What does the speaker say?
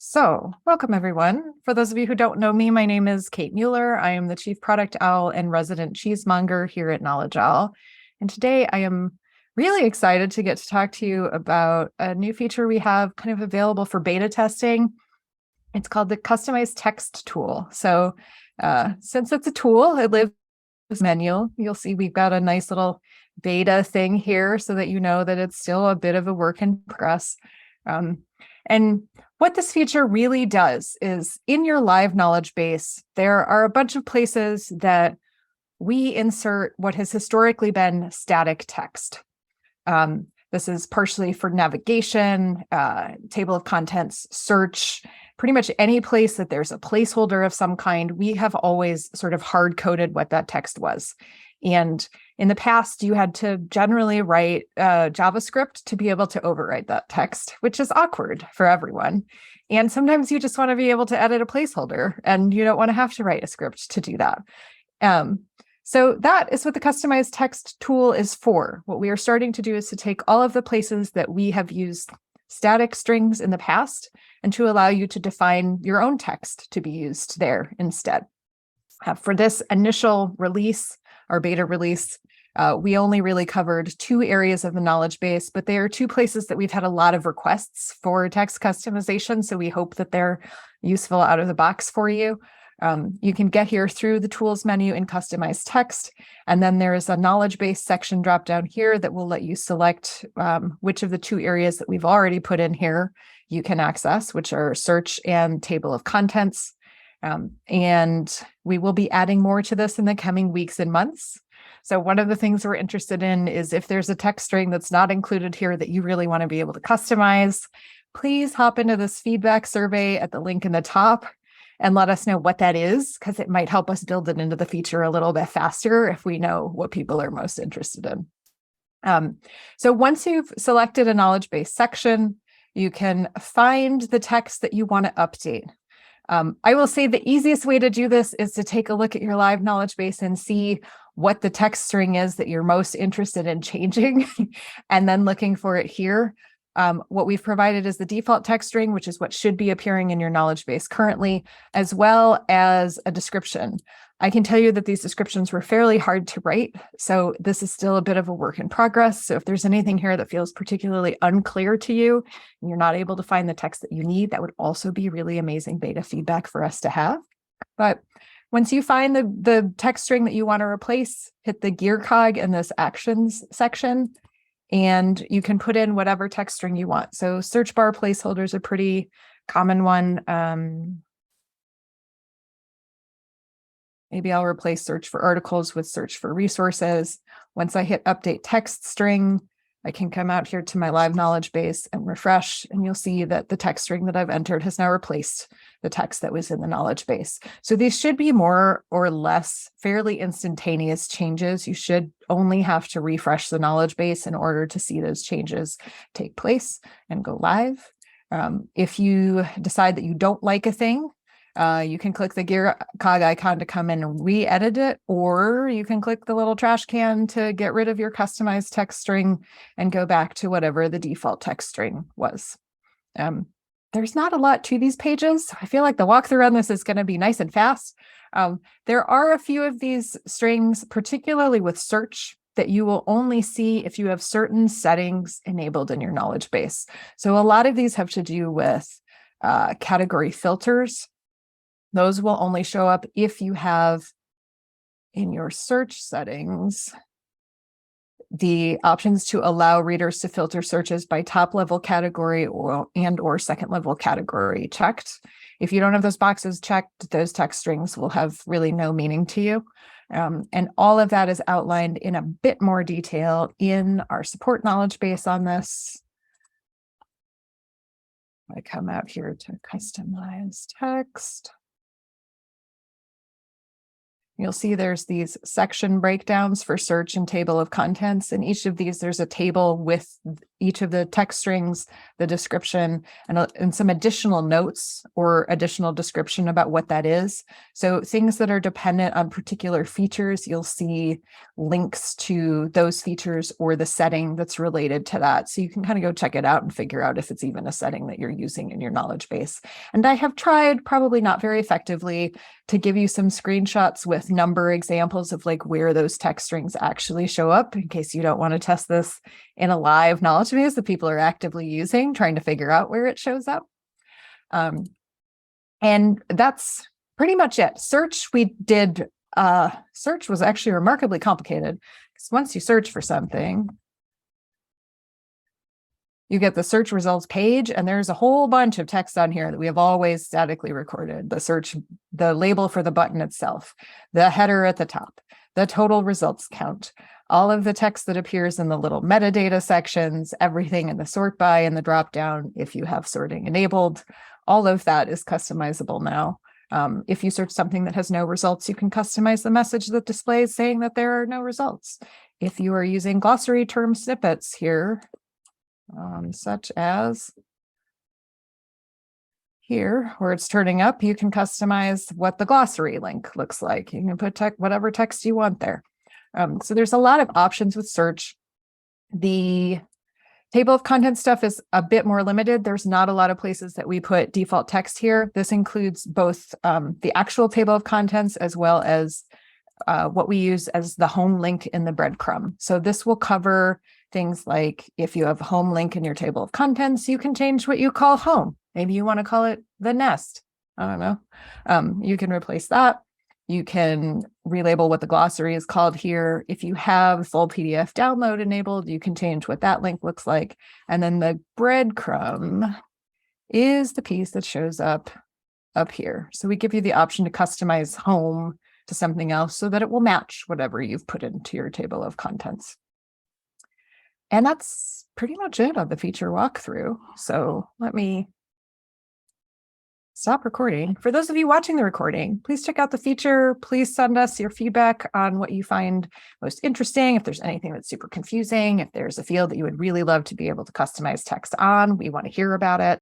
So, welcome everyone. For those of you who don't know me, my name is Kate Mueller. I am the Chief Product Owl and Resident Cheesemonger here at KnowledgeOwl. And today I am really excited to get to talk to you about a new feature we have kind of available for beta testing. It's called the Customized Text tool. So, since it's a tool, it lives in this menu. You'll see we've got a nice little beta thing here so that you know that it's still a bit of a work in progress. And what this feature really does is in your live knowledge base, there are a bunch of places that we insert what has historically been static text. This is partially for navigation, table of contents, search, pretty much any place that there's a placeholder of some kind. We have always sort of hard-coded what that text was. And in the past, you had to generally write JavaScript to be able to overwrite that text, which is awkward for everyone. And sometimes you just want to be able to edit a placeholder, and you don't want to have to write a script to do that. So that is what the customized text tool is for. What we are starting to do is to take all of the places that we have used static strings in the past and to allow you to define your own text to be used there instead. For this initial release, our beta release, we only really covered 2 areas of the knowledge base, but they are 2 places that we've had a lot of requests for text customization. So we hope that they're useful out of the box for you. You can get here through the tools menu in customized text. And then there is a knowledge base section drop down here that will let you select which of the 2 areas that we've already put in here you can access, which are search and table of contents. And we will be adding more to this in the coming weeks and months. So one of the things we're interested in is if there's a text string that's not included here that you really want to be able to customize, please hop into this feedback survey at the link in the top and let us know what that is, because it might help us build it into the feature a little bit faster if we know what people are most interested in. So once you've selected a knowledge base section, you can find the text that you want to update. I will say the easiest way to do this is to take a look at your live knowledge base and see what the text string is that you're most interested in changing, and then looking for it here. What we've provided is the default text string, which is what should be appearing in your knowledge base currently, as well as a description. I can tell you that these descriptions were fairly hard to write, so this is still a bit of a work in progress. So if there's anything here that feels particularly unclear to you, and you're not able to find the text that you need, that would also be really amazing beta feedback for us to have. But once you find the text string that you want to replace, hit the gear cog in this actions section, and you can put in whatever text string you want. So search bar placeholders are a pretty common one. Maybe I'll replace search for articles with search for resources. Once I hit update text string, I can come out here to my live knowledge base and refresh, and you'll see that the text string that I've entered has now replaced the text that was in the knowledge base. So these should be more or less fairly instantaneous changes. You should only have to refresh the knowledge base in order to see those changes take place and go live. If you decide that you don't like a thing, you can click the gear cog icon to come in and re-edit it, or you can click the little trash can to get rid of your customized text string and go back to whatever the default text string was. There's not a lot to these pages. I feel like the walkthrough on this is going to be nice and fast. There are a few of these strings, particularly with search, that you will only see if you have certain settings enabled in your knowledge base. So a lot of these have to do with category filters. Those will only show up if you have in your search settings the options to allow readers to filter searches by top level category or second level category checked. If you don't have those boxes checked, those text strings will have really no meaning to you. And all of that is outlined in a bit more detail in our support knowledge base on this. I come out here to customize text. You'll see there's these section breakdowns for search and table of contents. In each of these, there's a table with each of the text strings, the description, and some additional notes or additional description about what that is. So things that are dependent on particular features, you'll see links to those features or the setting that's related to that. So you can kind of go check it out and figure out if it's even a setting that you're using in your knowledge base. And I have tried, probably not very effectively, to give you some screenshots with number examples of like where those text strings actually show up, in case you don't want to test this in a live knowledge base that people are actively using, trying to figure out where it shows up. And that's pretty much it. Search was actually remarkably complicated, because once you search for something, you get the search results page, and there's a whole bunch of text on here that we have always statically recorded. The label for the button itself, the header at the top, the total results count, all of the text that appears in the little metadata sections, everything in the sort by and the dropdown, if you have sorting enabled, all of that is customizable now. If you search something that has no results, you can customize the message that displays saying that there are no results. If you are using glossary term snippets here, such as here, where it's turning up, you can customize what the glossary link looks like. You can put whatever text you want there. So there's a lot of options with search. The table of contents stuff is a bit more limited. There's not a lot of places that we put default text here. This includes both the actual table of contents as well as what we use as the home link in the breadcrumb. So this will cover things like if you have a home link in your table of contents, you can change what you call home. Maybe you want to call it the nest. I don't know. You can replace that. You can relabel what the glossary is called here. If you have full PDF download enabled, you can change what that link looks like. And then the breadcrumb is the piece that shows up here. So we give you the option to customize home to something else so that it will match whatever you've put into your table of contents. And that's pretty much it on the feature walkthrough. So let me stop recording. For those of you watching the recording, please check out the feature. Please send us your feedback on what you find most interesting. If there's anything that's super confusing, if there's a field that you would really love to be able to customize text on, we want to hear about it.